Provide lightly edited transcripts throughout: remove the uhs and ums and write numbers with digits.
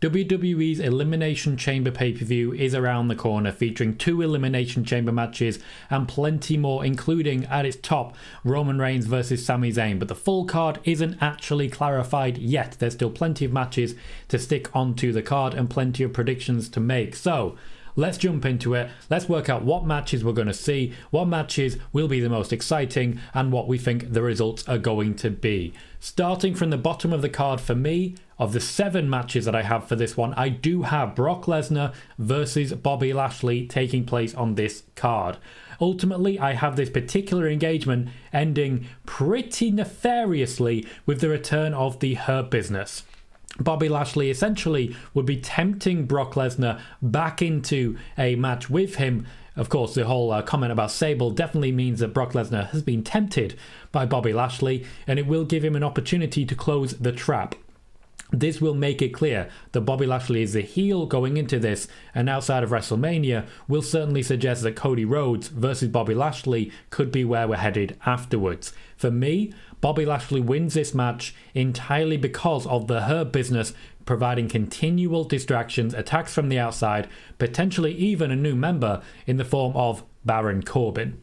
WWE's Elimination Chamber pay-per-view is around the corner, featuring 2 Elimination Chamber matches and plenty more, including at its top Roman Reigns versus Sami Zayn. But the full card isn't actually clarified yet. There's still plenty of matches to stick onto the card and plenty of predictions to make. So let's jump into it. Let's work out what matches we're going to see, what matches will be the most exciting, and what we think the results are going to be. Starting from the bottom of the card for me, of the 7 matches that I have for this one, I do have Brock Lesnar versus Bobby Lashley taking place on this card. Ultimately, I have this particular engagement ending pretty nefariously with the return of the Hurt Business. Bobby Lashley essentially would be tempting Brock Lesnar back into a match with him. Of course, the whole comment about Sable definitely means that Brock Lesnar has been tempted by Bobby Lashley, and it will give him an opportunity to close the trap. This will make it clear that Bobby Lashley is the heel going into this, and outside of WrestleMania will certainly suggest that Cody Rhodes versus Bobby Lashley could be where we're headed afterwards. For me, Bobby Lashley wins this match entirely because of the Hurt Business providing continual distractions, attacks from the outside, potentially even a new member in the form of Baron Corbin.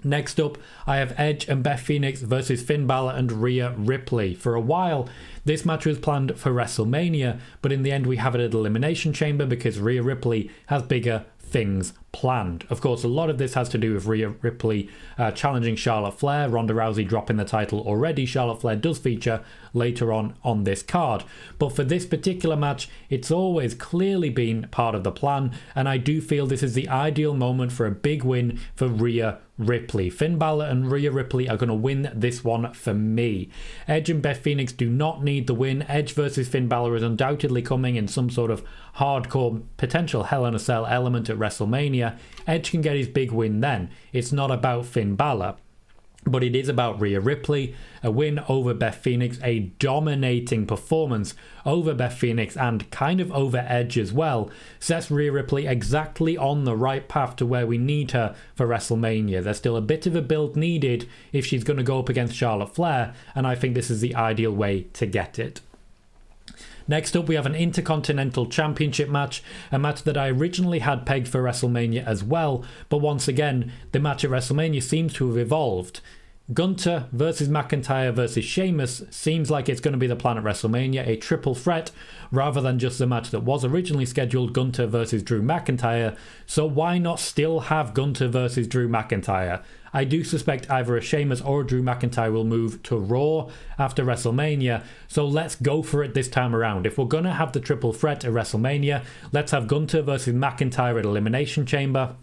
Next up, I have Edge and Beth Phoenix versus Finn Balor and Rhea Ripley. For a while, this match was planned for WrestleMania, but in the end we have it at Elimination Chamber because Rhea Ripley has bigger things planned. Of course, a lot of this has to do with Rhea Ripley challenging Charlotte Flair, Ronda Rousey dropping the title already. Charlotte Flair does feature later on this card. But for this particular match, it's always clearly been part of the plan, and I do feel this is the ideal moment for a big win for Rhea Ripley. Finn Balor and Rhea Ripley are going to win this one for me. Edge and Beth Phoenix do not need the win. Edge versus Finn Balor is undoubtedly coming in some sort of hardcore potential Hell in a Cell element at WrestleMania. Edge can get his big win then. It's not about Finn Balor, but it is about Rhea Ripley, a win over Beth Phoenix, a dominating performance over Beth Phoenix and kind of over Edge as well, sets Rhea Ripley exactly on the right path to where we need her for WrestleMania. There's still a bit of a build needed if she's going to go up against Charlotte Flair, and I think this is the ideal way to get it. Next up, we have an Intercontinental Championship match, a match that I originally had pegged for WrestleMania as well, but once again, the match at WrestleMania seems to have evolved. Gunther versus McIntyre versus Sheamus seems like it's going to be the plan at WrestleMania, a triple threat rather than just the match that was originally scheduled, Gunther versus Drew McIntyre. So why not still have Gunther versus Drew McIntyre? I do suspect either a Sheamus or a Drew McIntyre will move to Raw after WrestleMania, so let's go for it this time around. If we're going to have the triple threat at WrestleMania, let's have Gunther versus McIntyre at Elimination Chamber.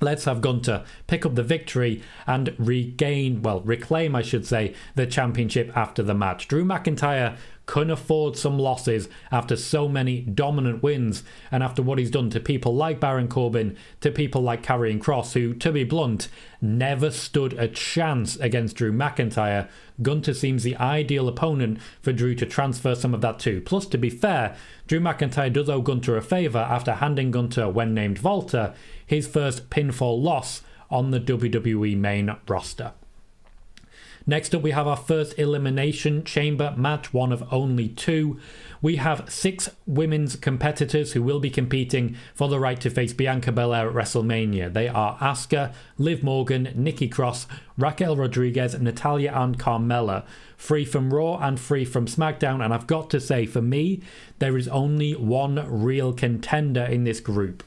Let's have Gunther pick up the victory and reclaim, I should say, the championship after the match. Drew McIntyre couldn't afford some losses after so many dominant wins and after what he's done to people like Baron Corbin, to people like Karrion Kross, who, to be blunt, never stood a chance against Drew McIntyre. Gunther seems the ideal opponent for Drew to transfer some of that to. Plus, to be fair, Drew McIntyre does owe Gunther a favour after handing Gunther, when named Walter, his first pinfall loss on the WWE main roster. Next up, we have our first Elimination Chamber match, one of only 2. We have 6 women's competitors who will be competing for the right to face Bianca Belair at WrestleMania. They are Asuka, Liv Morgan, Nikki Cross, Raquel Rodriguez, Natalya and Carmella. 3 from Raw and 3 from SmackDown, and I've got to say, for me, there is only one real contender in this group.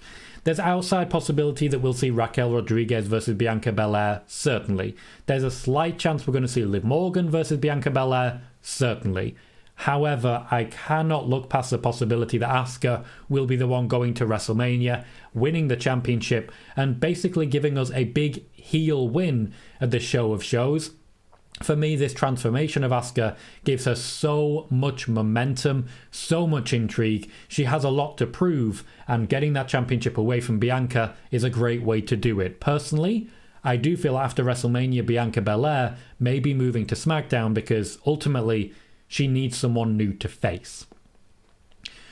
There's outside possibility that we'll see Raquel Rodriguez versus Bianca Belair, certainly. There's a slight chance we're going to see Liv Morgan versus Bianca Belair, certainly. However, I cannot look past the possibility that Asuka will be the one going to WrestleMania, winning the championship, and basically giving us a big heel win at the show of shows. For me, this transformation of Asuka gives her so much momentum, so much intrigue. She has a lot to prove, and getting that championship away from Bianca is a great way to do it. Personally, I do feel after WrestleMania, Bianca Belair may be moving to SmackDown because ultimately she needs someone new to face.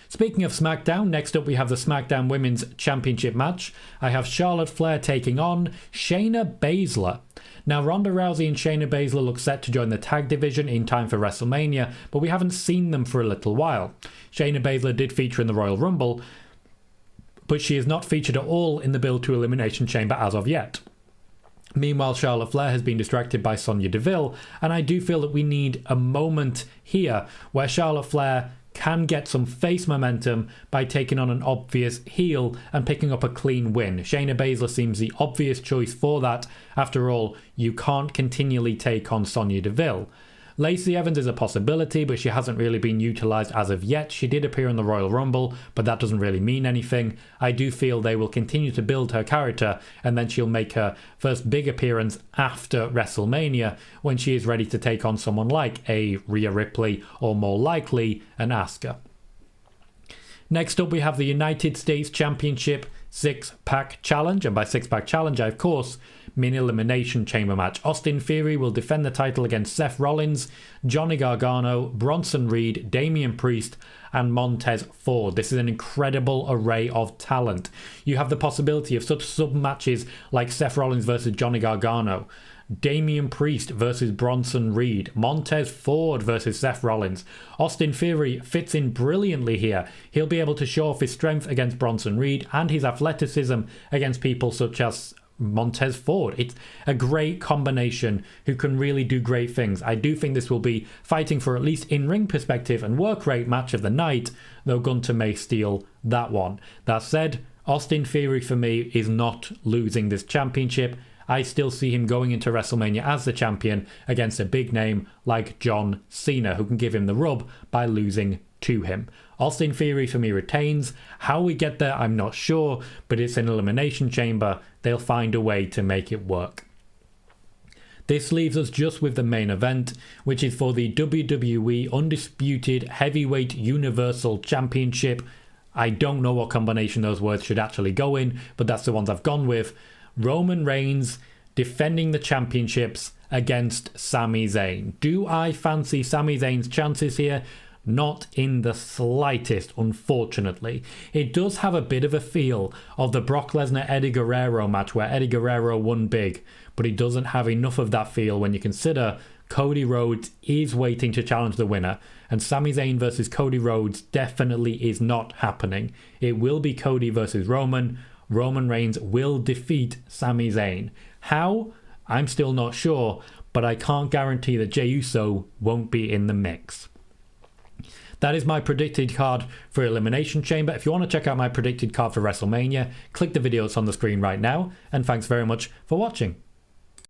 Speaking of SmackDown, next up we have the SmackDown Women's Championship match. I have Charlotte Flair taking on Shayna Baszler. Now, Ronda Rousey and Shayna Baszler look set to join the tag division in time for WrestleMania, but we haven't seen them for a little while. Shayna Baszler did feature in the Royal Rumble, but she is not featured at all in the build to Elimination Chamber as of yet. Meanwhile, Charlotte Flair has been distracted by Sonya Deville, and I do feel that we need a moment here where Charlotte Flair can get some face momentum by taking on an obvious heel and picking up a clean win. Shayna Baszler seems the obvious choice for that. After all, you can't continually take on Sonya Deville. Lacey Evans is a possibility, but she hasn't really been utilised as of yet. She did appear in the Royal Rumble, but that doesn't really mean anything. I do feel they will continue to build her character, and then she'll make her first big appearance after WrestleMania when she is ready to take on someone like a Rhea Ripley or more likely an Asuka. Next up, we have the United States Championship six-pack challenge, and by six-pack challenge I of course mean Elimination Chamber match. Austin Theory will defend the title against Seth Rollins, Johnny Gargano, Bronson Reed, Damian Priest and Montez Ford. This is an incredible array of talent. You have the possibility of such sub-matches like Seth Rollins versus Johnny Gargano, Damian Priest versus Bronson Reed, Montez Ford versus Seth Rollins. Austin Theory fits in brilliantly here. He'll be able to show off his strength against Bronson Reed and his athleticism against people such as Montez Ford. It's a great combination who can really do great things. I do think this will be fighting for at least in-ring perspective and work rate match of the night, though Gunter may steal that one. That said, Austin Theory for me is not losing this championship. I still see him going into WrestleMania as the champion against a big name like John Cena, who can give him the rub by losing to him. Austin Theory for me retains. How we get there, I'm not sure, but it's an Elimination Chamber. They'll find a way to make it work. This leaves us just with the main event, which is for the WWE Undisputed Heavyweight Universal Championship. I don't know what combination those words should actually go in, but that's the ones I've gone with. Roman Reigns defending the championships against Sami Zayn. Do I fancy Sami Zayn's chances here? Not in the slightest, unfortunately. It does have a bit of a feel of the Brock Lesnar-Eddie Guerrero match where Eddie Guerrero won big, but it doesn't have enough of that feel when you consider Cody Rhodes is waiting to challenge the winner, and Sami Zayn versus Cody Rhodes definitely is not happening. It will be Cody versus Roman. Roman Reigns will defeat Sami Zayn. How? I'm still not sure, but I can't guarantee that Jey Uso won't be in the mix. That is my predicted card for Elimination Chamber. If you want to check out my predicted card for WrestleMania, click the video that's on the screen right now, and thanks very much for watching.